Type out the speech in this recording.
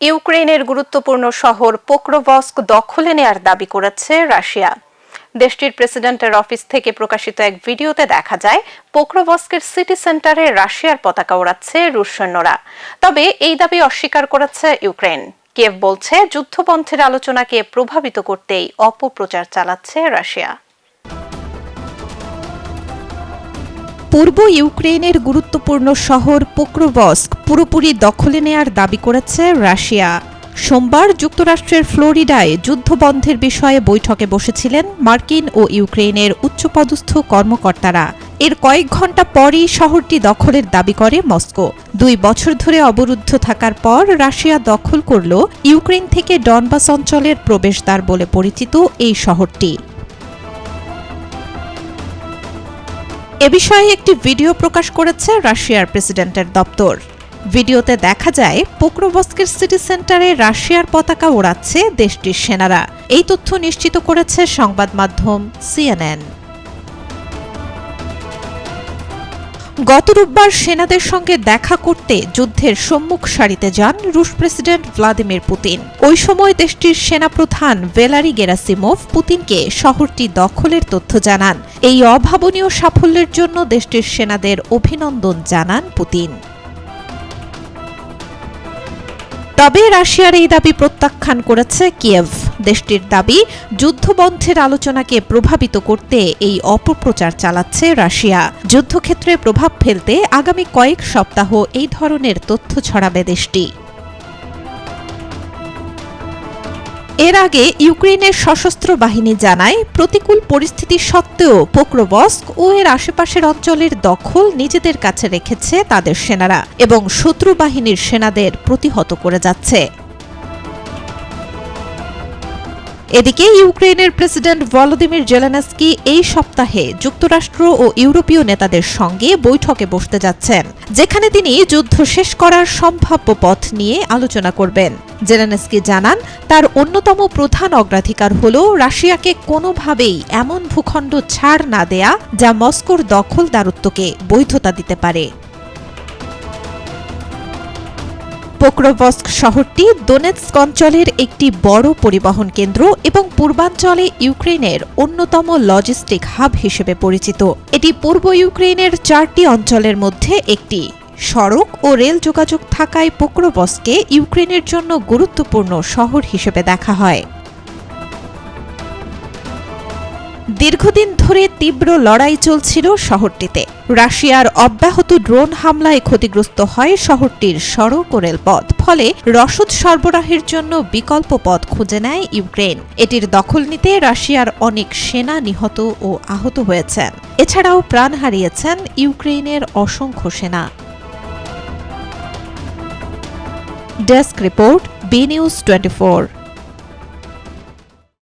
ইউক্রেনের গুরুত্বপূর্ণ শহর পোক্রোভস্ক দখলে নেয়ার দাবি করেছে রাশিয়া। দেশটির প্রেসিডেন্টের অফিস থেকে প্রকাশিত এক ভিডিওতে দেখা যায় পোক্রোভস্কের সিটি সেন্টারে রাশিয়ার পতাকা ওড়াচ্ছে রুশ সৈন্যরা। তবে এই দাবি অস্বীকার করেছে ইউক্রেন। কিয়েভ বলছে যুদ্ধবন্ধের আলোচনাকে প্রভাবিত করতেই অপপ্রচার চালাচ্ছে রাশিয়া। পূর্ব ইউক্রেনের গুরুত্বপূর্ণ শহর পোক্রোভস্ক পুরোপুরি দখলে নেয়ার দাবি করেছে রাশিয়া। সোমবার যুক্তরাষ্ট্রের ফ্লোরিডায় যুদ্ধবন্ধের বিষয়ে বৈঠকে বসেছিলেন মার্কিন ও ইউক্রেনের উচ্চপদস্থ কর্মকর্তারা। এর কয়েক ঘণ্টা পরই শহরটি দখলের দাবি করে মস্কো। 2 বছর ধরে অবরুদ্ধ থাকার পর রাশিয়া দখল করল ইউক্রেন থেকে ডনবাস অঞ্চলের প্রবেশদ্বার বলে পরিচিত এই শহরটি। এ বিষয়ে একটি ভিডিও প্রকাশ করেছে রাশিয়ার প্রেসিডেন্টের দপ্তর। ভিডিওতে দেখা যায় পোক্রোভস্কের সিটি সেন্টারে রাশিয়ার পতাকা ওড়াচ্ছে দেশটির সেনারা। এই তথ্য নিশ্চিত করেছে সংবাদ মাধ্যম CNN। গত রোববার সেনাদের সঙ্গে দেখা করতে যুদ্ধের সম্মুখ সারিতে যান রুশ প্রেসিডেন্ট ভ্লাদিমির পুতিন। ওই সময় দেশটির সেনাপ্রধান ভ্যালেরি গেরাসিমোভ পুতিনকে শহরটি দখলের তথ্য জানান। এই অভাবনীয় সাফল্যের জন্য দেশটির সেনাদের অভিনন্দন জানান পুতিন। তবে রাশিয়ার এই দাবি প্রত্যাখ্যান করেছে কিয়েভ। দেশটির দাবি যুদ্ধবন্ধের আলোচনাকে প্রভাবিত করতে এই অপপ্রচার চালাচ্ছে রাশিয়া। যুদ্ধক্ষেত্রে প্রভাব ফেলতে আগামী কয়েক সপ্তাহ এই ধরনের তথ্য ছড়াবে দেশটি। এর আগে ইউক্রেনের সশস্ত্র বাহিনী জানায় প্রতিকূল পরিস্থিতি সত্ত্বেও পোক্রোভস্ক ও এর আশেপাশের অঞ্চলের দখল নিজেদের কাছে রেখেছে তাদের সেনারা এবং শত্রু বাহিনীর সেনাদের প্রতিহত করে যাচ্ছে। এদিকে ইউক্রেনের প্রেসিডেন্ট ভলোদিমির জেলেনস্কি এই সপ্তাহে যুক্তরাষ্ট্র ও ইউরোপীয় নেতাদের সঙ্গে বৈঠকে বসতে যাচ্ছেন, যেখানে তিনি যুদ্ধ শেষ করার সম্ভাব্য পথ নিয়ে আলোচনা করবেন। জেলেনস্কি জানান তার অন্যতম প্রধান অগ্রাধিকার হল রাশিয়াকে কোনোভাবেই এমন ভূখণ্ড ছাড় না দেয়া যা মস্কোর দখলদারত্বকে বৈধতা দিতে পারে। পোক্রোভস্ক শহরটি দোনেৎস্ক অঞ্চলের একটি বড় পরিবহন কেন্দ্র এবং পূর্বাঞ্চলে ইউক্রেনের অন্যতম লজিস্টিক হাব হিসেবে পরিচিত। এটি পূর্ব ইউক্রেনের 4টি অঞ্চলের মধ্যে একটি। সড়ক ও রেল যোগাযোগ থাকায় পোক্রোভস্ককে ইউক্রেনের জন্য গুরুত্বপূর্ণ শহর হিসেবে দেখা হয়। দীর্ঘদিন ধরে তীব্র লড়াই চলছিল শহরটিতে। রাশিয়ার অব্যাহত ড্রোন হামলায় ক্ষতিগ্রস্ত হয় শহরটির সড়ক ও রেলপথ। ফলে রসদ সরবরাহের জন্য বিকল্প পথ খুঁজে নেয় ইউক্রেন। এটির দখল নিতে রাশিয়ার অনেক সেনা নিহত ও আহত হয়েছেন। এছাড়াও প্রাণ হারিয়েছেন ইউক্রেনের অসংখ্য সেনা। Desk report, B news 24।